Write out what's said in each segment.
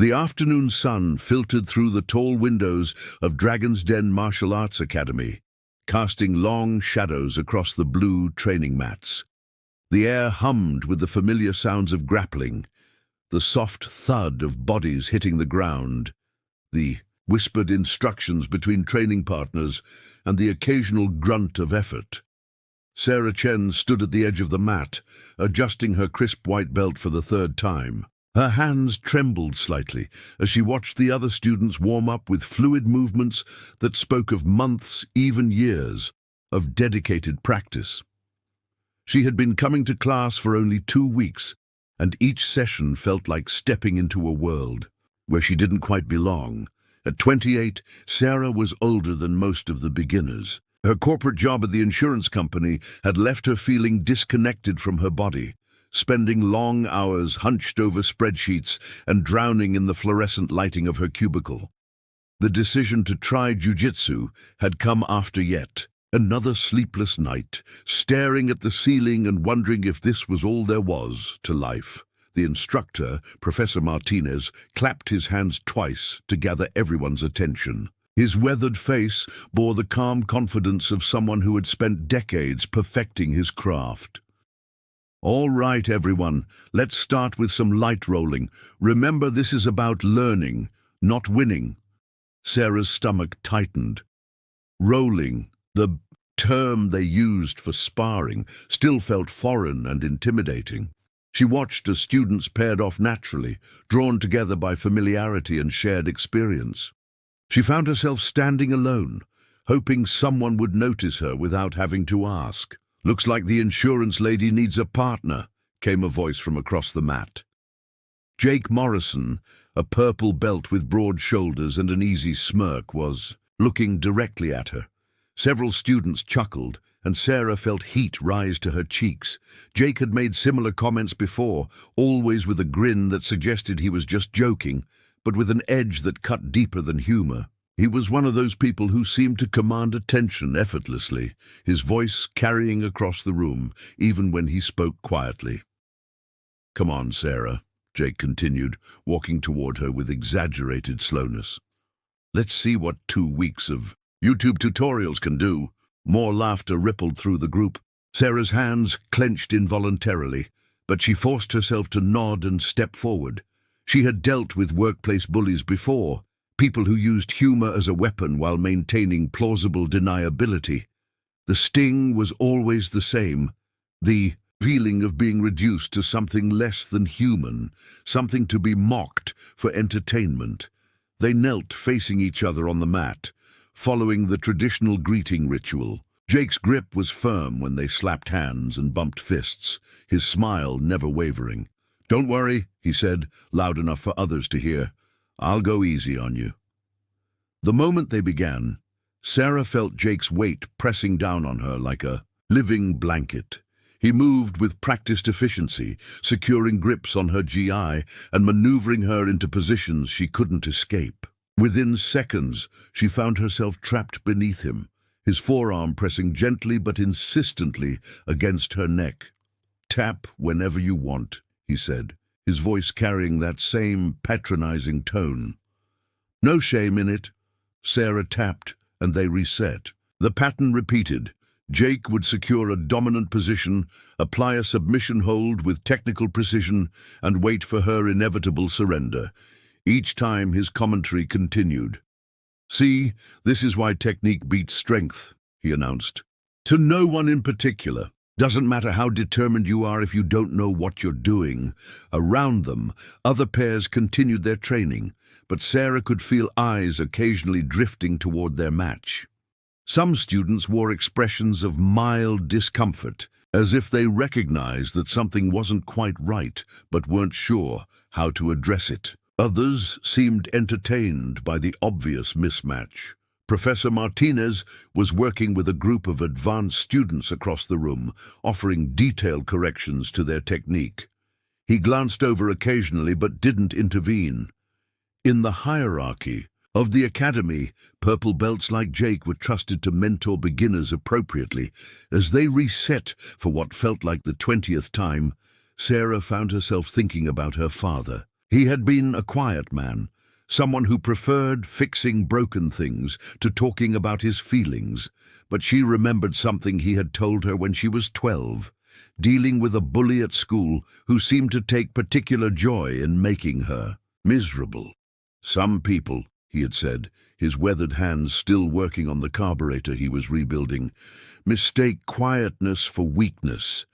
The afternoon sun filtered through the tall windows of Dragon's Den Martial Arts Academy, casting long shadows across the blue training mats. The air hummed with the familiar sounds of grappling, the soft thud of bodies hitting the ground, the whispered instructions between training partners, and the occasional grunt of effort. Sarah Chen stood at the edge of the mat, adjusting her crisp white belt for the third time. Her hands trembled slightly as she watched the other students warm up with fluid movements that spoke of months, even years, of dedicated practice. She had been coming to class for only 2 weeks, and each session felt like stepping into a world where she didn't quite belong. At 28, Sarah was older than most of the beginners. Her corporate job at the insurance company had left her feeling disconnected from her body, spending long hours hunched over spreadsheets and drowning in the fluorescent lighting of her cubicle. The decision to try Jiu-Jitsu had come after yet another sleepless night, staring at the ceiling and wondering if this was all there was to life. The instructor, Professor Martinez, clapped his hands twice to gather everyone's attention. His weathered face bore the calm confidence of someone who had spent decades perfecting his craft. "All right, everyone, let's start with some light rolling. Remember, this is about learning, not winning." Sarah's stomach tightened. Rolling, the term they used for sparring, still felt foreign and intimidating. She watched as students paired off naturally, drawn together by familiarity and shared experience. She found herself standing alone, hoping someone would notice her without having to ask. "Looks like the insurance lady needs a partner," came a voice from across the mat. Jake Morrison, a purple belt with broad shoulders and an easy smirk, was looking directly at her. Several students chuckled, and Sarah felt heat rise to her cheeks. Jake had made similar comments before, always with a grin that suggested he was just joking, but with an edge that cut deeper than humor. He was one of those people who seemed to command attention effortlessly, his voice carrying across the room, even when he spoke quietly. "Come on, Sarah," Jake continued, walking toward her with exaggerated slowness. "Let's see what 2 weeks of YouTube tutorials can do." More laughter rippled through the group. Sarah's hands clenched involuntarily, but she forced herself to nod and step forward. She had dealt with workplace bullies before, people who used humor as a weapon while maintaining plausible deniability. The sting was always the same, the feeling of being reduced to something less than human, something to be mocked for entertainment. They knelt facing each other on the mat, following the traditional greeting ritual. Jake's grip was firm when they slapped hands and bumped fists, his smile never wavering. "Don't worry," he said, loud enough for others to hear. "I'll go easy on you." The moment they began, Sarah felt Jake's weight pressing down on her like a living blanket. He moved with practiced efficiency, securing grips on her GI and maneuvering her into positions she couldn't escape. Within seconds, she found herself trapped beneath him, his forearm pressing gently but insistently against her neck. "Tap whenever you want," he said, his voice carrying that same patronizing tone. No shame in it. Sarah tapped, and they reset. The pattern repeated. Jake would secure a dominant position, apply a submission hold with technical precision, and wait for her inevitable surrender. Each time his commentary continued. "See, this is why technique beats strength," he announced. "To no one in particular. Doesn't matter how determined you are if you don't know what you're doing." Around them, other pairs continued their training, but Sarah could feel eyes occasionally drifting toward their match. Some students wore expressions of mild discomfort, as if they recognized that something wasn't quite right, but weren't sure how to address it. Others seemed entertained by the obvious mismatch. Professor Martinez was working with a group of advanced students across the room, offering detailed corrections to their technique. He glanced over occasionally but didn't intervene. In the hierarchy of the academy, purple belts like Jake were trusted to mentor beginners appropriately. As they reset for what felt like the 20th time, Sarah found herself thinking about her father. He had been a quiet man, someone who preferred fixing broken things to talking about his feelings, but she remembered something he had told her when she was 12, dealing with a bully at school who seemed to take particular joy in making her miserable. Some people, he had said, his weathered hands still working on the carburetor he was rebuilding, mistake quietness for weakness.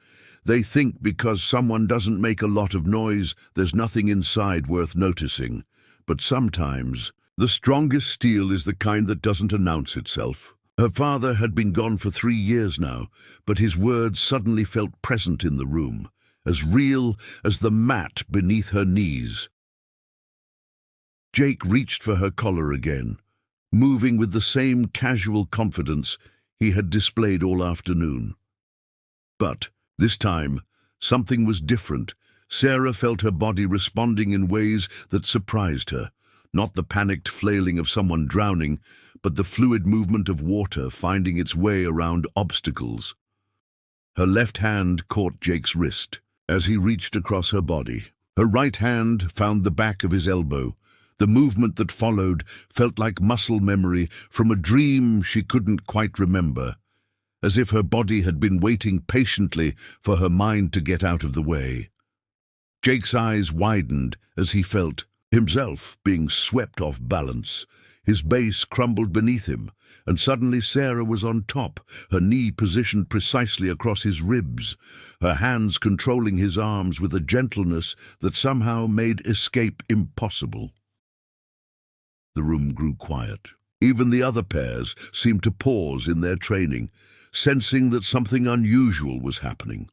They think because someone doesn't make a lot of noise, there's nothing inside worth noticing. But sometimes, the strongest steel is the kind that doesn't announce itself. Her father had been gone for 3 years now, but his words suddenly felt present in the room, as real as the mat beneath her knees. Jake reached for her collar again, moving with the same casual confidence he had displayed all afternoon. But this time, something was different. Sarah felt her body responding in ways that surprised her. Not the panicked flailing of someone drowning, but the fluid movement of water finding its way around obstacles. Her left hand caught Jake's wrist as he reached across her body. Her right hand found the back of his elbow. The movement that followed felt like muscle memory from a dream she couldn't quite remember, as if her body had been waiting patiently for her mind to get out of the way. Jake's eyes widened as he felt himself being swept off balance. His base crumbled beneath him, and suddenly Sarah was on top, her knee positioned precisely across his ribs, her hands controlling his arms with a gentleness that somehow made escape impossible. The room grew quiet. Even the other pairs seemed to pause in their training, sensing that something unusual was happening.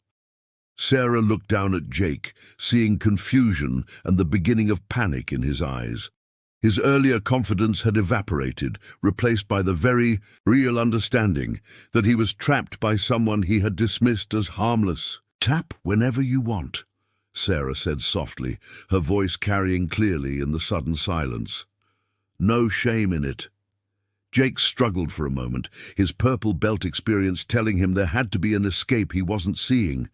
Sarah looked down at Jake, seeing confusion and the beginning of panic in his eyes. His earlier confidence had evaporated, replaced by the very real understanding that he was trapped by someone he had dismissed as harmless. "Tap whenever you want," Sarah said softly, her voice carrying clearly in the sudden silence. No shame in it. Jake struggled for a moment, his purple belt experience telling him there had to be an escape he wasn't seeing.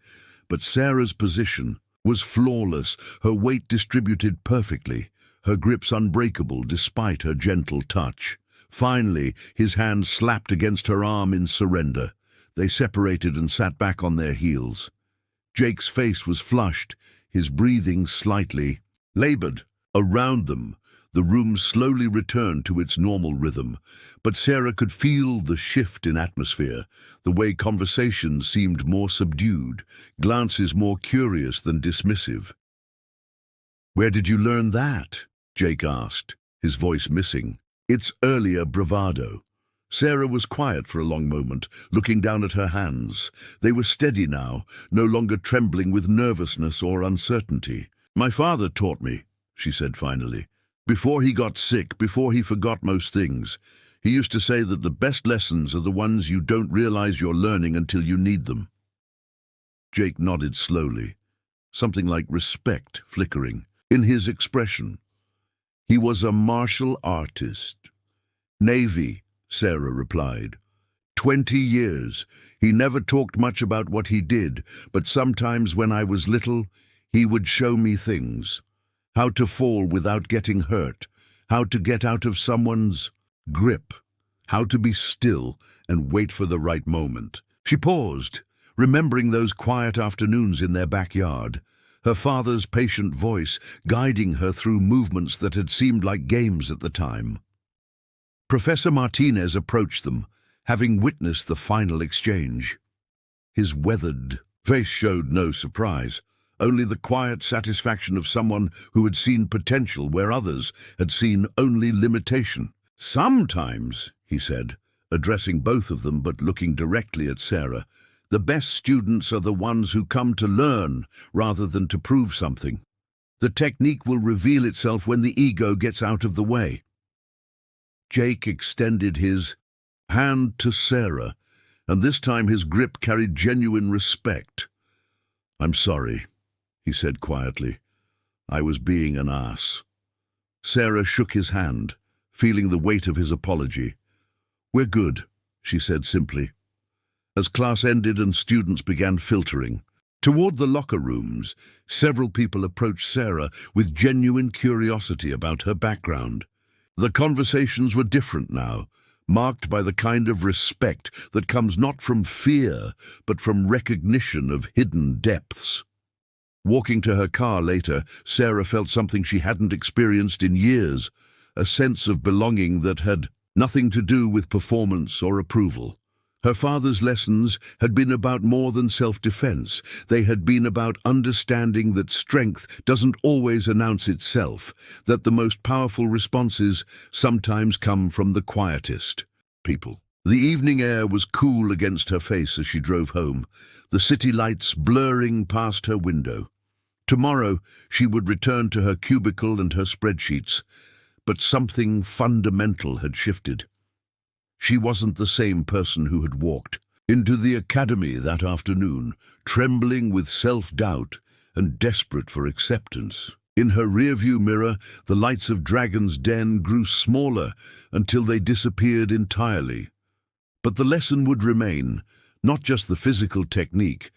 But Sarah's position was flawless, her weight distributed perfectly, her grips unbreakable despite her gentle touch. Finally, his hand slapped against her arm in surrender. They separated and sat back on their heels. Jake's face was flushed, his breathing slightly labored. Around them, the room slowly returned to its normal rhythm, but Sarah could feel the shift in atmosphere, the way conversations seemed more subdued, glances more curious than dismissive. "Where did you learn that?" Jake asked, his voice missing its earlier bravado. Sarah was quiet for a long moment, looking down at her hands. They were steady now, no longer trembling with nervousness or uncertainty. "My father taught me," she said finally. "Before he got sick, before he forgot most things, he used to say that the best lessons are the ones you don't realize you're learning until you need them." Jake nodded slowly, something like respect flickering in his expression. "He was a martial artist." "Navy," Sarah replied. 20 years. He never talked much about what he did, but sometimes when I was little, he would show me things. How to fall without getting hurt, how to get out of someone's grip, how to be still and wait for the right moment. She paused, remembering those quiet afternoons in their backyard, her father's patient voice guiding her through movements that had seemed like games at the time. Professor Martinez approached them, having witnessed the final exchange. His weathered face showed no surprise, only the quiet satisfaction of someone who had seen potential where others had seen only limitation. "Sometimes," he said, addressing both of them but looking directly at Sarah, "the best students are the ones who come to learn rather than to prove something. The technique will reveal itself when the ego gets out of the way." Jake extended his hand to Sarah, and this time his grip carried genuine respect. "I'm sorry," he said quietly. "I was being an ass." Sarah shook his hand, feeling the weight of his apology. "We're good," she said simply. As class ended and students began filtering, Toward the locker rooms, several people approached Sarah with genuine curiosity about her background. The conversations were different now, marked by the kind of respect that comes not from fear, but from recognition of hidden depths. Walking to her car later, Sarah felt something she hadn't experienced in years, a sense of belonging that had nothing to do with performance or approval. Her father's lessons had been about more than self-defense. They had been about understanding that strength doesn't always announce itself, that the most powerful responses sometimes come from the quietest people. The evening air was cool against her face as she drove home, the city lights blurring past her window. Tomorrow, she would return to her cubicle and her spreadsheets, but something fundamental had shifted. She wasn't the same person who had walked into the academy that afternoon, trembling with self-doubt and desperate for acceptance. In her rearview mirror, the lights of Dragon's Den grew smaller until they disappeared entirely. But the lesson would remain, not just the physical technique,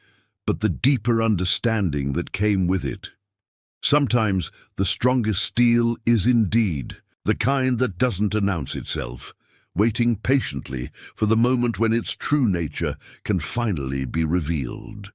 but the deeper understanding that came with it. Sometimes the strongest steel is indeed the kind that doesn't announce itself, waiting patiently for the moment when its true nature can finally be revealed.